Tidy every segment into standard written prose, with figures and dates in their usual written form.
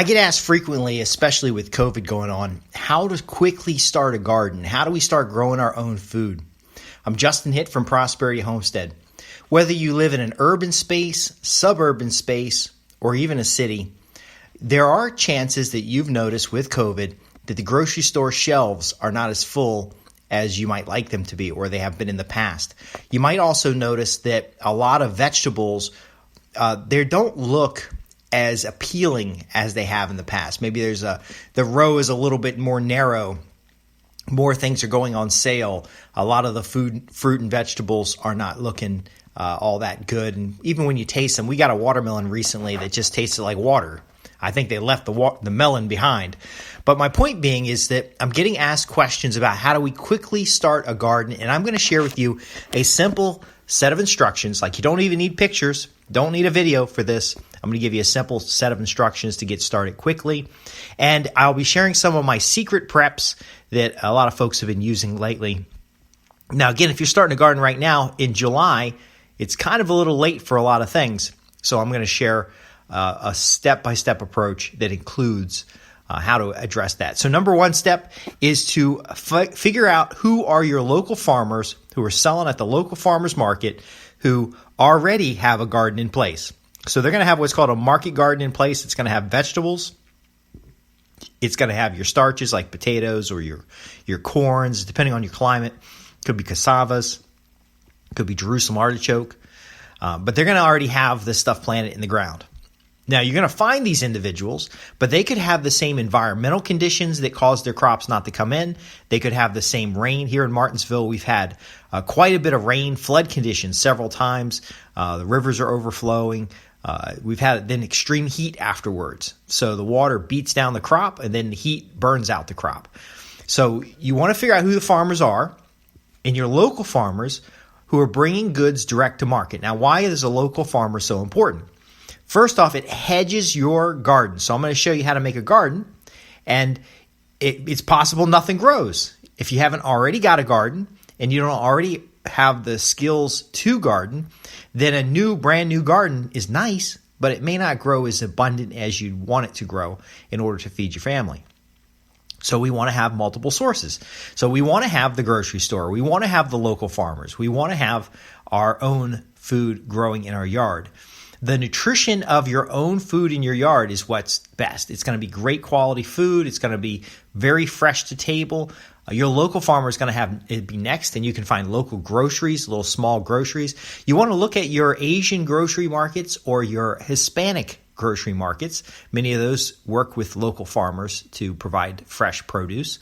I get asked frequently, especially with COVID going on, how to quickly start a garden. How do we start growing our own food? I'm Justin Hitt from Prosperity Homestead. Whether you live in an urban space, suburban space, or even a city, there are chances that you've noticed with COVID that the grocery store shelves are not as full as you might like them to be, or they have been in the past. You might also notice that a lot of vegetables, they don't look as appealing as they have in the past. Maybe the row is a little bit more narrow. More things are going on sale. A lot of the fruit and vegetables are not looking all that good. And even when you taste them, we got a watermelon recently that just tasted like water. I think they left the melon behind. But my point being is that I'm getting asked questions about how do we quickly start a garden, and I'm going to share with you a simple set of instructions. Like, you don't even need pictures, don't need a video for this. I'm going to give you a simple set of instructions to get started quickly. And I'll be sharing some of my secret preps that a lot of folks have been using lately. Now, again, if you're starting a garden right now in July, it's kind of a little late for a lot of things. So I'm going to share a step-by-step approach that includes how to address that. So number one step is to figure out who are your local farmers who are selling at the local farmers market who already have a garden in place. So they're going to have what's called a market garden in place. It's going to have vegetables. It's going to have your starches like potatoes or your corns, depending on your climate. Could be cassavas. Could be Jerusalem artichoke. But they're going to already have this stuff planted in the ground. Now, you're going to find these individuals, but they could have the same environmental conditions that cause their crops not to come in. They could have the same rain. Here in Martinsville, we've had quite a bit of rain, flood conditions several times. The rivers are overflowing. We've had then extreme heat afterwards. So the water beats down the crop, and then the heat burns out the crop. So you want to figure out who the farmers are and your local farmers who are bringing goods direct to market. Now, why is a local farmer so important? First off, it hedges your garden. So I'm going to show you how to make a garden, and it's possible nothing grows. If you haven't already got a garden and you don't already have the skills to garden, then a brand new garden is nice, but it may not grow as abundant as you'd want it to grow in order to feed your family. So we want to have multiple sources. So we want to have the grocery store. We want to have the local farmers. We want to have our own food growing in our yard. The nutrition of your own food in your yard is what's best. It's going to be great quality food. It's going to be very fresh to table. Your local farmer is going to have it be next, and you can find local groceries, little small groceries. You want to look at your Asian grocery markets or your Hispanic grocery markets. Many of those work with local farmers to provide fresh produce.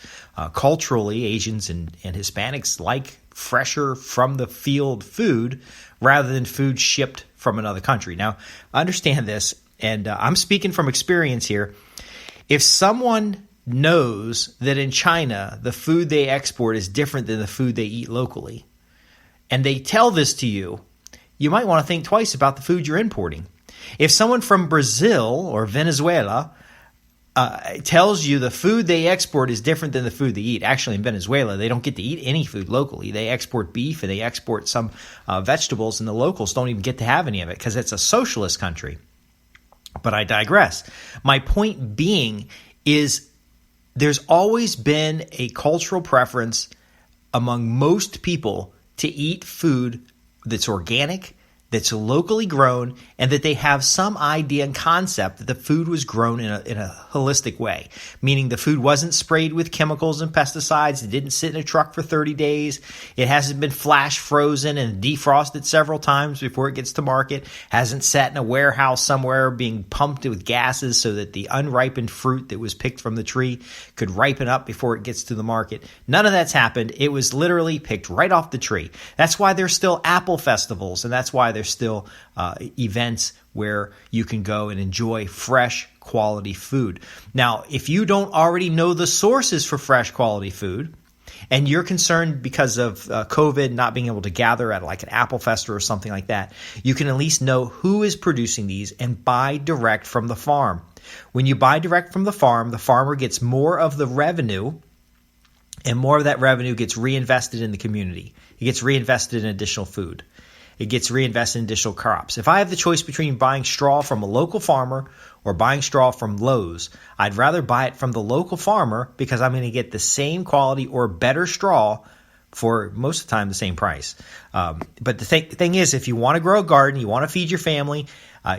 Culturally, Asians and Hispanics like fresher from the field food rather than food shipped from another country. Now, understand this, and I'm speaking from experience here. If someone knows that in China, the food they export is different than the food they eat locally, and they tell this to you, you might want to think twice about the food you're importing. If someone from Brazil or Venezuela tells you the food they export is different than the food they eat. Actually, in Venezuela, they don't get to eat any food locally. They export beef and they export some vegetables, and the locals don't even get to have any of it because it's a socialist country. But I digress. My point being is there's always been a cultural preference among most people to eat food that's organic, that's locally grown, and that they have some idea and concept that the food was grown in a holistic way, meaning the food wasn't sprayed with chemicals and pesticides. It didn't sit in a truck for 30 days. It hasn't been flash frozen and defrosted several times before it gets to market. Hasn't sat in a warehouse somewhere being pumped with gases so that the unripened fruit that was picked from the tree could ripen up before it gets to the market. None of that's happened. It was literally picked right off the tree. That's why there's still apple festivals, and that's why there's still events where you can go and enjoy fresh quality food. Now, if you don't already know the sources for fresh quality food, and you're concerned because of COVID not being able to gather at like an Apple Festa or something like that, you can at least know who is producing these and buy direct from the farm. When you buy direct from the farmer gets more of the revenue, and more of that revenue gets reinvested in the community. It gets reinvested in additional food. it gets reinvested in additional crops. If I have the choice between buying straw from a local farmer or buying straw from Lowe's, I'd rather buy it from the local farmer because I'm going to get the same quality or better straw for most of the time the same price. But the thing is, if you want to grow a garden, you want to feed your family,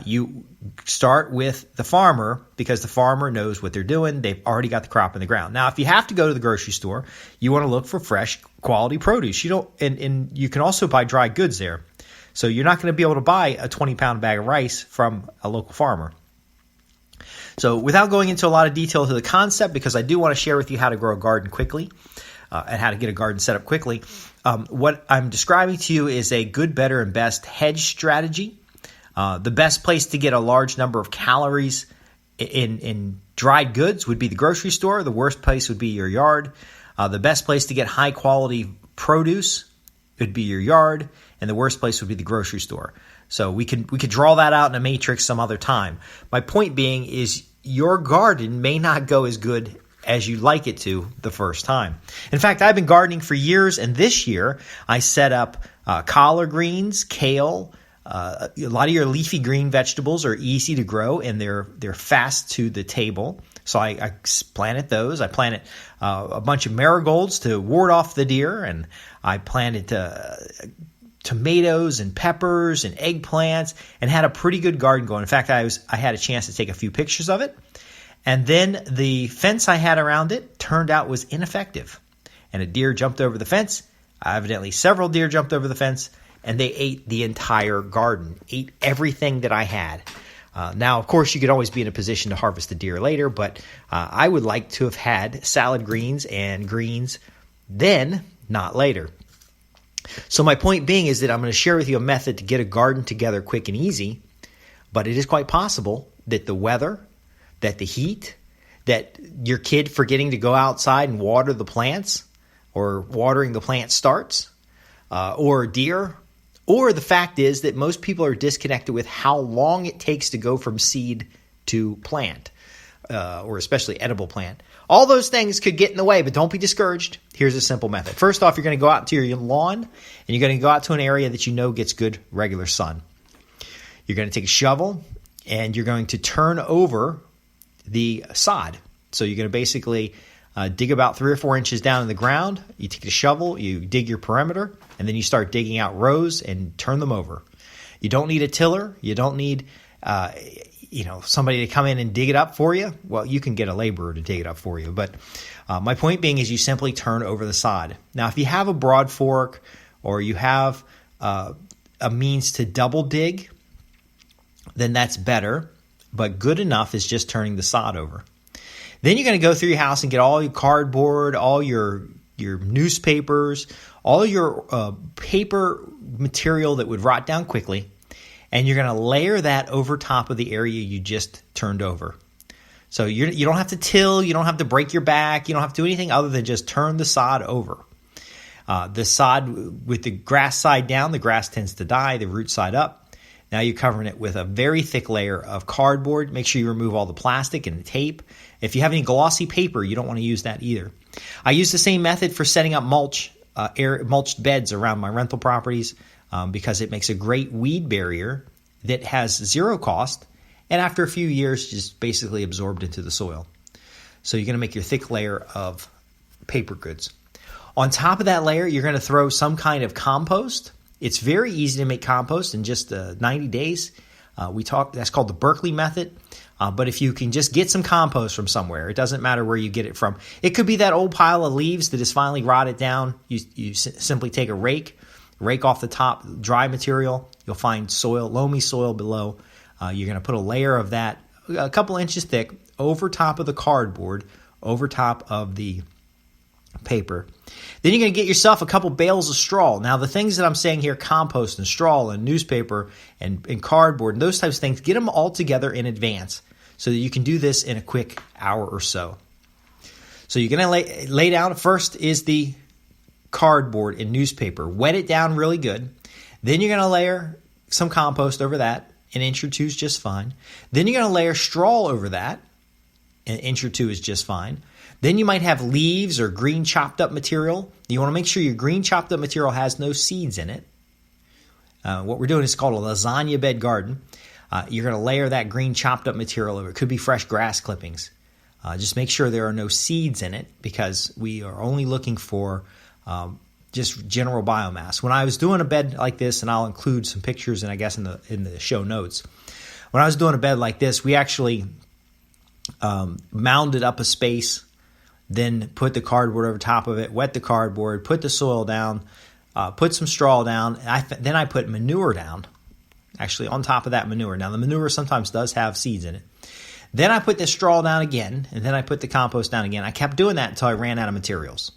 you start with the farmer because the farmer knows what they're doing. They've already got the crop in the ground. Now, if you have to go to the grocery store, you want to look for fresh quality produce. And you can also buy dry goods there. So you're not going to be able to buy a 20-pound bag of rice from a local farmer. So without going into a lot of detail to the concept, because I do want to share with you how to grow a garden quickly and how to get a garden set up quickly, what I'm describing to you is a good, better, and best hedge strategy. The best place to get a large number of calories in dried goods would be the grocery store. The worst place would be your yard. The best place to get high quality produce would be your yard, and the worst place would be the grocery store. So we could draw that out in a matrix some other time. My point being is your garden may not go as good as you'd like it to the first time. In fact, I've been gardening for years, and this year I set up collard greens, kale. A lot of your leafy green vegetables are easy to grow, and they're fast to the table. So I planted those. I planted a bunch of marigolds to ward off the deer, and I planted tomatoes and peppers and eggplants, and had a pretty good garden going. In fact, I had a chance to take a few pictures of it. And then the fence I had around it turned out was ineffective. And a deer jumped over the fence. Evidently, several deer jumped over the fence, and they ate the entire garden, ate everything that I had. Now, of course, you could always be in a position to harvest the deer later, but I would like to have had salad greens and greens then, not later. So my point being is that I'm going to share with you a method to get a garden together quick and easy, but it is quite possible that the weather, that the heat, that your kid forgetting to go outside and water the plants, or watering the plant starts, or deer, or the fact is that most people are disconnected with how long it takes to go from seed to plant, or especially edible plant. All those things could get in the way, but don't be discouraged. Here's a simple method. First off, you're going to go out to your lawn, and you're going to go out to an area that you know gets good regular sun. You're going to take a shovel, and you're going to turn over the sod. So you're going to basically dig about 3 or 4 inches down in the ground. You take a shovel, you dig your perimeter, and then you start digging out rows and turn them over. You don't need a tiller. You don't need somebody to come in and dig it up for you. Well, you can get a laborer to dig it up for you. But my point being is you simply turn over the sod. Now, if you have a broad fork or you have a means to double dig, then that's better. But good enough is just turning the sod over. Then you're going to go through your house and get all your cardboard, all your newspapers, all your paper material that would rot down quickly, and you're going to layer that over top of the area you just turned over. So you don't have to till, you don't have to break your back, you don't have to do anything other than just turn the sod over. The sod, with the grass side down, the grass tends to die, the root side up. Now you're covering it with a very thick layer of cardboard. Make sure you remove all the plastic and the tape. If you have any glossy paper, you don't want to use that either. I use the same method for setting up mulched beds around my rental properties because it makes a great weed barrier that has zero cost, and after a few years, just basically absorbed into the soil. So you're going to make your thick layer of paper goods. On top of that layer, you're going to throw some kind of compost. It's very easy to make compost in just 90 days. That's called the Berkeley method. But if you can just get some compost from somewhere, it doesn't matter where you get it from. It could be that old pile of leaves that is finally rotted down. You simply take a rake off the top, dry material. You'll find soil, loamy soil below. You're going to put a layer of that, a couple inches thick, over top of the cardboard, over top of the paper. Then you're going to get yourself a couple bales of straw. Now, the things that I'm saying here, compost and straw and newspaper and cardboard and those types of things, get them all together in advance so that you can do this in a quick hour or so. So you're going to lay down, first is the cardboard and newspaper. Wet it down really good. Then you're going to layer some compost over that. An inch or two is just fine. Then you're going to layer straw over that. An inch or two is just fine. Then you might have leaves or green chopped up material. You want to make sure your green chopped up material has no seeds in it. What we're doing is called a lasagna bed garden. You're going to layer that green chopped up material over. It could be fresh grass clippings. Just make sure there are no seeds in it because we are only looking for just general biomass. When I was doing a bed like this, and I'll include some pictures and I guess in the show notes. When I was doing a bed like this, we actually mounded up a space, then put the cardboard over top of it, wet the cardboard, put the soil down, put some straw down. Then I put manure down, actually on top of that manure. Now the manure sometimes does have seeds in it. Then I put the straw down again, and then I put the compost down again. I kept doing that until I ran out of materials.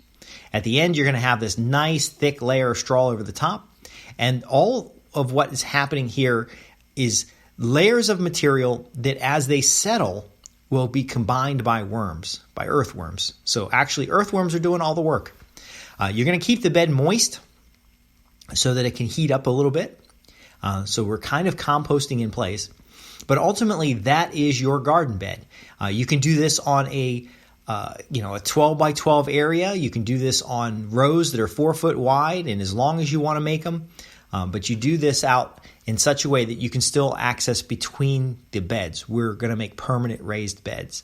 At the end, you're going to have this nice thick layer of straw over the top. And all of what is happening here is layers of material that as they settle will be combined by worms, by earthworms. So actually earthworms are doing all the work. You're going to keep the bed moist so that it can heat up a little bit. So we're kind of composting in place. But ultimately, that is your garden bed. You can do this on a 12 by 12 area. You can do this on rows that are 4 foot wide and as long as you want to make them. But you do this out in such a way that you can still access between the beds. We're going to make permanent raised beds.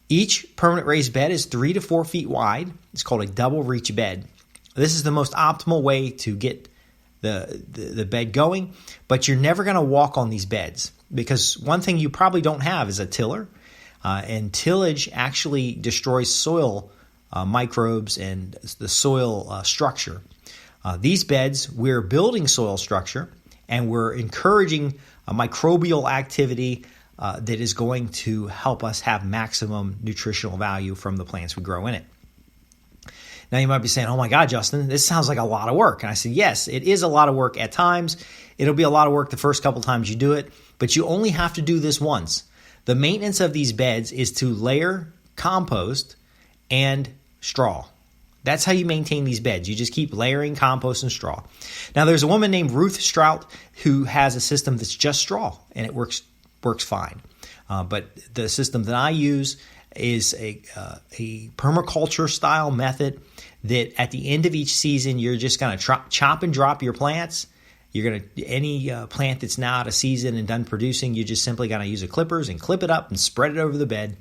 Each permanent raised bed is 3 to 4 feet wide. It's called a double reach bed. This is the most optimal way to get the bed going, but you're never going to walk on these beds because one thing you probably don't have is a tiller. And tillage actually destroys soil microbes and the soil structure. These beds, we're building soil structure and we're encouraging a microbial activity that is going to help us have maximum nutritional value from the plants we grow in it. Now you might be saying, oh my God, Justin, this sounds like a lot of work. And I said, yes, it is a lot of work at times. It'll be a lot of work the first couple times you do it, but you only have to do this once. The maintenance of these beds is to layer compost and straw. That's how you maintain these beds. You just keep layering compost and straw. Now, there's a woman named Ruth Strout who has a system that's just straw, and it works fine. But the system that I use is a permaculture style method that at the end of each season, you're just going to chop and drop your plants. You're going to, any plant that's now out of season and done producing, you're just simply going to use the clippers and clip it up and spread it over the bed.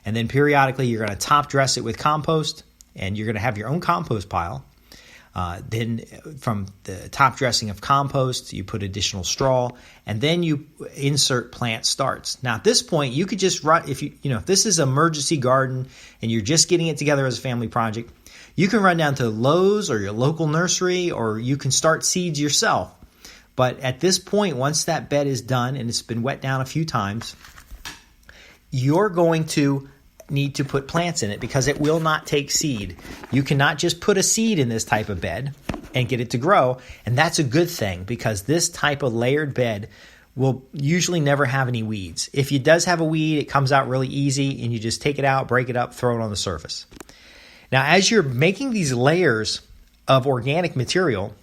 And then periodically, you're going to top dress it with compost, and you're going to have your own compost pile. Then from the top dressing of compost, you put additional straw, and then you insert plant starts. Now, at this point, you could just run, if this is an emergency garden and you're just getting it together as a family project, you can run down to Lowe's or your local nursery, or you can start seeds yourself. But at this point, once that bed is done and it's been wet down a few times, you're going to need to put plants in it because it will not take seed. You cannot just put a seed in this type of bed and get it to grow. And that's a good thing because this type of layered bed will usually never have any weeds. If it does have a weed, it comes out really easy and you just take it out, break it up, throw it on the surface. Now, as you're making these layers of organic material,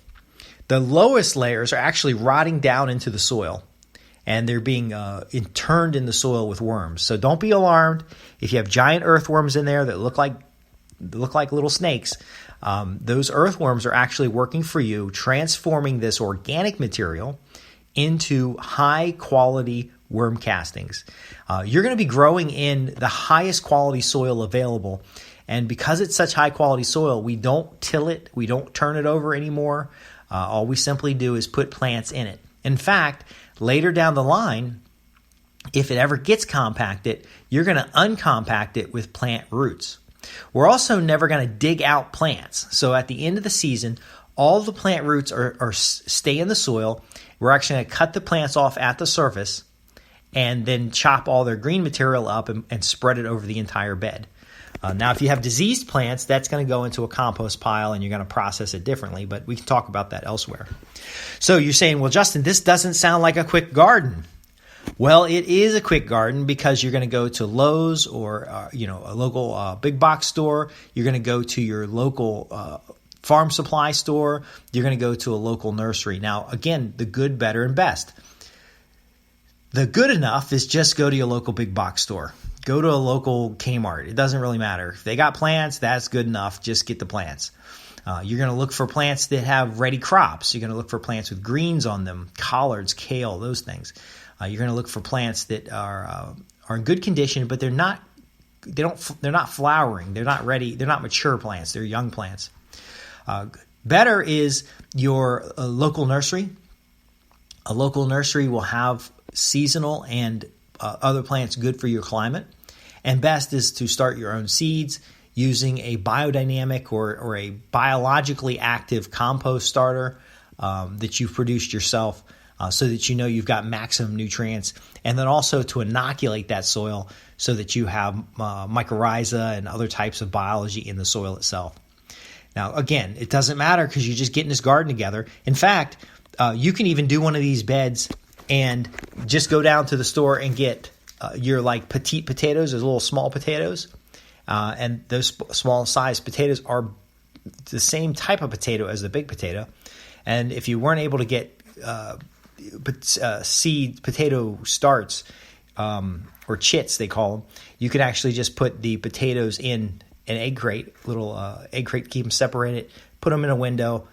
the lowest layers are actually rotting down into the soil. And they're being interned in the soil with worms. So don't be alarmed if you have giant earthworms in there that look like little snakes. Those earthworms are actually working for you, transforming this organic material into high quality worm castings. You're going to be growing in the highest quality soil available. And because it's such high quality soil, we don't till it, we don't turn it over anymore. All we simply do is put plants in it. In fact, later down the line, if it ever gets compacted, you're going to uncompact it with plant roots. We're also never going to dig out plants. So at the end of the season, all the plant roots are stay in the soil. We're actually going to cut the plants off at the surface and then chop all their green material up and spread it over the entire bed. Now, if you have diseased plants, that's going to go into a compost pile and you're going to process it differently, but we can talk about that elsewhere. So you're saying, well, Justin, this doesn't sound like a quick garden. Well, it is a quick garden because you're going to go to Lowe's or a local big box store. You're going to go to your local farm supply store. You're going to go to a local nursery. Now, again, the good, better, and best. The good enough is just go to your local big box store. Go to a local Kmart. It doesn't really matter. If they got plants, that's good enough. Just get the plants. You're going to look for plants that have ready crops. You're going to look for plants with greens on them, collards, kale, those things. You're going to look for plants that are in good condition, but they're not flowering. They're not ready. They're not mature plants. They're young plants. Better is your local nursery. A local nursery will have seasonal and other plants good for your climate. And best is to start your own seeds using a biodynamic or a biologically active compost starter that you've produced yourself, so that you know you've got maximum nutrients, and then also to inoculate that soil so that you have mycorrhiza and other types of biology in the soil itself. Now, again, it doesn't matter because you're just getting this garden together. In fact, you can even do one of these beds and just go down to the store and get your petite potatoes, those little small potatoes. And those small size potatoes are the same type of potato as the big potato. And if you weren't able to get seed potato starts, or chits they call them, you can actually just put the potatoes in an egg crate, keep them separated, put them in a window.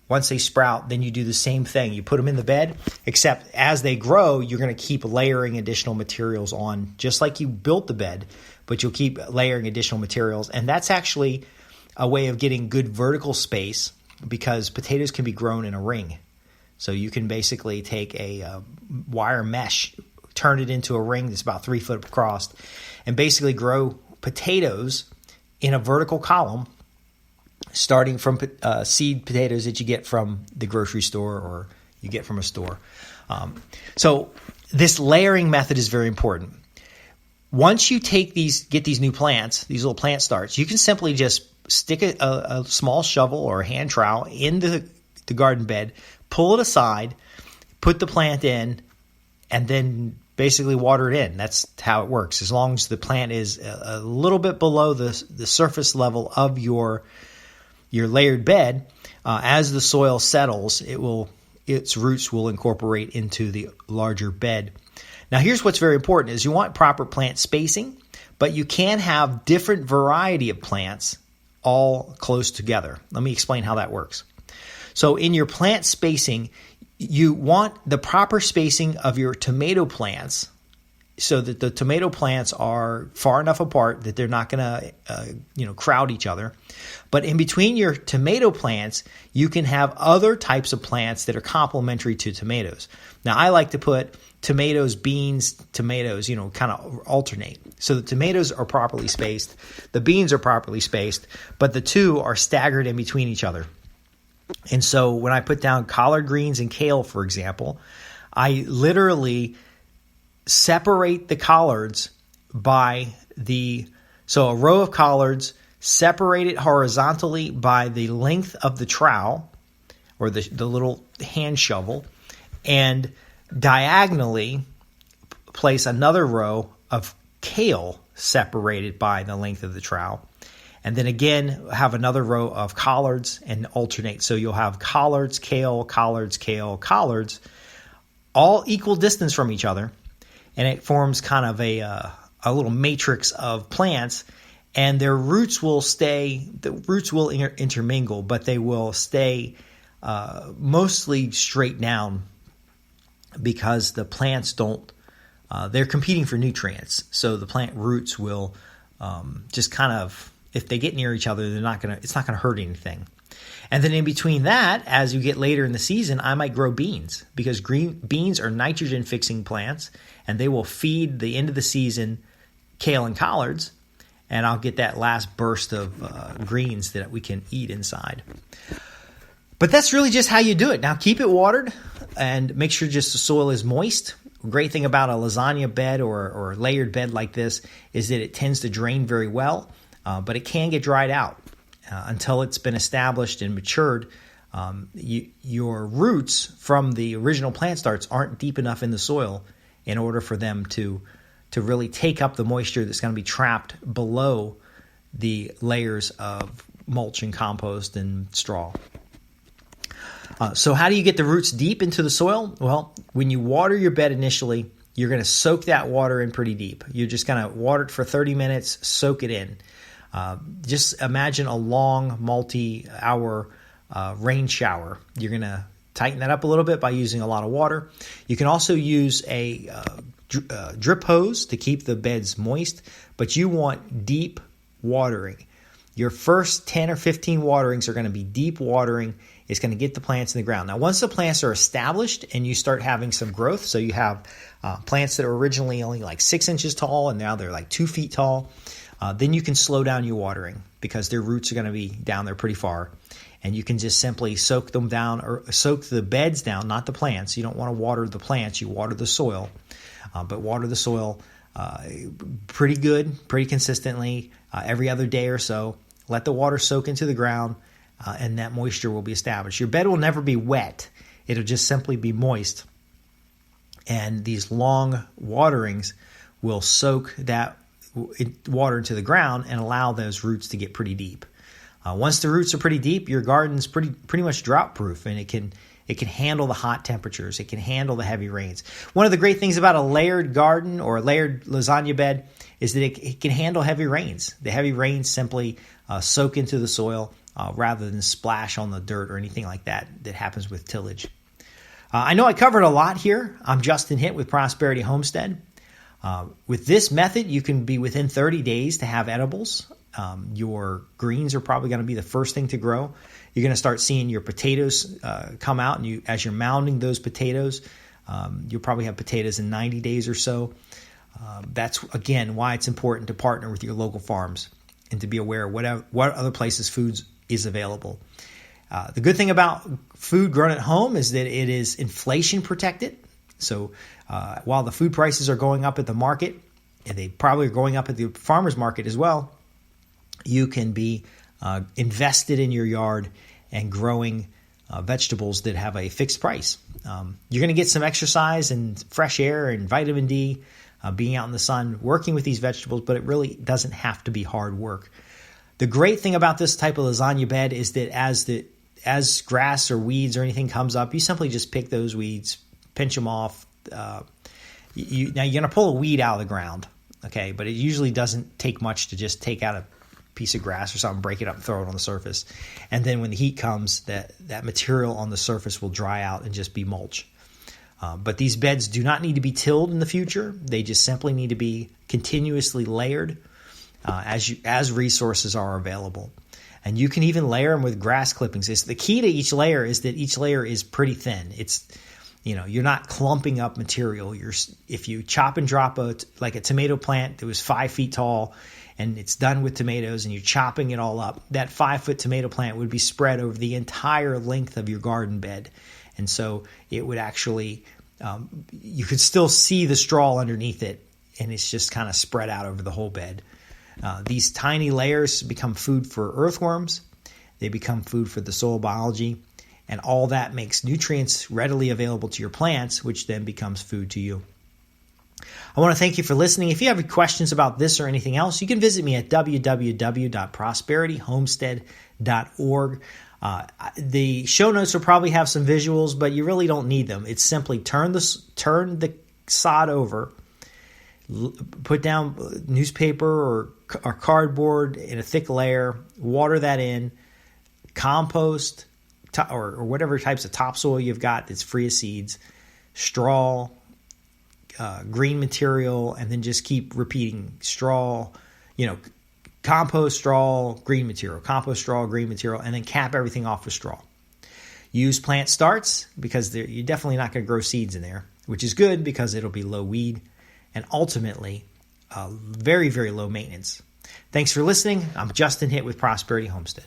Once they sprout, then you do the same thing. You put them in the bed, except as they grow, you're going to keep layering additional materials on, just like you built the bed, but you'll keep layering additional materials. And that's actually a way of getting good vertical space, because potatoes can be grown in a ring. So you can basically take a wire mesh, turn it into a ring that's about 3 foot across, and basically grow potatoes in a vertical column, starting from seed potatoes that you get from the grocery store or you get from a store. So this layering method is very important. Once you get these new plants, these little plant starts, you can simply just stick a small shovel or a hand trowel into the garden bed, pull it aside, put the plant in, and then basically water it in. That's how it works. As long as the plant is a little bit below the surface level of your layered bed, as the soil settles, its roots will incorporate into the larger bed. Now, here's what's very important is you want proper plant spacing, but you can have different variety of plants all close together. Let me explain how that works. So in your plant spacing, you want the proper spacing of your tomato plants so that the tomato plants are far enough apart that they're not going to crowd each other. But in between your tomato plants, you can have other types of plants that are complementary to tomatoes. Now, I like to put tomatoes, beans, tomatoes, kind of alternate. So the tomatoes are properly spaced, the beans are properly spaced, but the two are staggered in between each other. And so when I put down collard greens and kale, for example, I literally separate the collards so a row of collards, separate it horizontally by the length of the trowel or the little hand shovel, and diagonally place another row of kale separated by the length of the trowel. And then again, have another row of collards and alternate. So you'll have collards, kale, all equal distance from each other. And it forms kind of a little matrix of plants. And their roots will intermingle, but they will stay mostly straight down because the plants they're competing for nutrients. So the plant roots will just kind of, if they get near each other, it's not going to hurt anything. And then in between that, as you get later in the season, I might grow beans, because beans are nitrogen fixing plants, and they will feed the end of the season kale and collards, and I'll get that last burst of greens that we can eat inside. But that's really just how you do it. Now keep it watered and make sure just the soil is moist. Great thing about a lasagna bed or layered bed like this is that it tends to drain very well. But it can get dried out until it's been established and matured. Your roots from the original plant starts aren't deep enough in the soil in order for them to really take up the moisture that's going to be trapped below the layers of mulch and compost and straw. So how do you get the roots deep into the soil? Well, when you water your bed initially, you're going to soak that water in pretty deep. You're just going to water it for 30 minutes, soak it in. Just imagine a long multi-hour rain shower. You're going to tighten that up a little bit by using a lot of water. You can also use a drip hose to keep the beds moist, but you want deep watering. Your first 10 or 15 waterings are going to be deep watering. It's going to get the plants in the ground. Now, once the plants are established and you start having some growth, so you have plants that are originally only like 6 inches tall and now they're like 2 feet tall, then you can slow down your watering because their roots are going to be down there pretty far. And you can just simply soak them down or soak the beds down, not the plants. You don't want to water the plants. You water the soil, but water the soil pretty good, pretty consistently every other day or so. Let the water soak into the ground, and that moisture will be established. Your bed will never be wet. It'll just simply be moist. And these long waterings will soak that water into the ground and allow those roots to get pretty deep. Once the roots are pretty deep, your garden's pretty much drought proof, and it can handle the hot temperatures. It can handle the heavy rains. One of the great things about a layered garden or a layered lasagna bed is that it can handle heavy rains. The heavy rains simply soak into the soil rather than splash on the dirt or anything like that happens with tillage. I know I covered a lot here. I'm Justin Hitt with Prosperity Homestead. With this method, you can be within 30 days to have edibles. Your greens are probably going to be the first thing to grow. You're going to start seeing your potatoes come out, and as you're mounding those potatoes, you'll probably have potatoes in 90 days or so. That's, again, why it's important to partner with your local farms and to be aware of what other places food is available. The good thing about food grown at home is that it is inflation protected. So while the food prices are going up at the market, and they probably are going up at the farmer's market as well, you can be invested in your yard and growing vegetables that have a fixed price. You're going to get some exercise and fresh air and vitamin D being out in the sun, working with these vegetables, but it really doesn't have to be hard work. The great thing about this type of lasagna bed is that as grass or weeds or anything comes up, you simply just pick those weeds, pinch them off. Now you're going to pull a weed out of the ground, okay? But it usually doesn't take much to just take out a piece of grass or something, break it up and throw it on the surface. And then when the heat comes, that material on the surface will dry out and just be mulch. But these beds do not need to be tilled in the future. They just simply need to be continuously layered as resources are available. And you can even layer them with grass clippings. The key to each layer is that each layer is pretty thin. You're not clumping up material. If you chop and drop a tomato plant that was 5 feet tall and it's done with tomatoes and you're chopping it all up, that 5-foot tomato plant would be spread over the entire length of your garden bed. And so it would actually, you could still see the straw underneath it, and it's just kind of spread out over the whole bed. These tiny layers become food for earthworms. They become food for the soil biology. And all that makes nutrients readily available to your plants, which then becomes food to you. I want to thank you for listening. If you have any questions about this or anything else, you can visit me at www.prosperityhomestead.org. The show notes will probably have some visuals, but you really don't need them. It's simply turn the sod over, put down newspaper or cardboard in a thick layer, water that in, compost, or whatever types of topsoil you've got that's free of seeds, straw, green material, and then just keep repeating straw, compost, straw, green material, compost, straw, green material, and then cap everything off with straw. Use plant starts because you're definitely not going to grow seeds in there, which is good because it'll be low weed and ultimately very, very low maintenance. Thanks for listening. I'm Justin Hitt with Prosperity Homestead.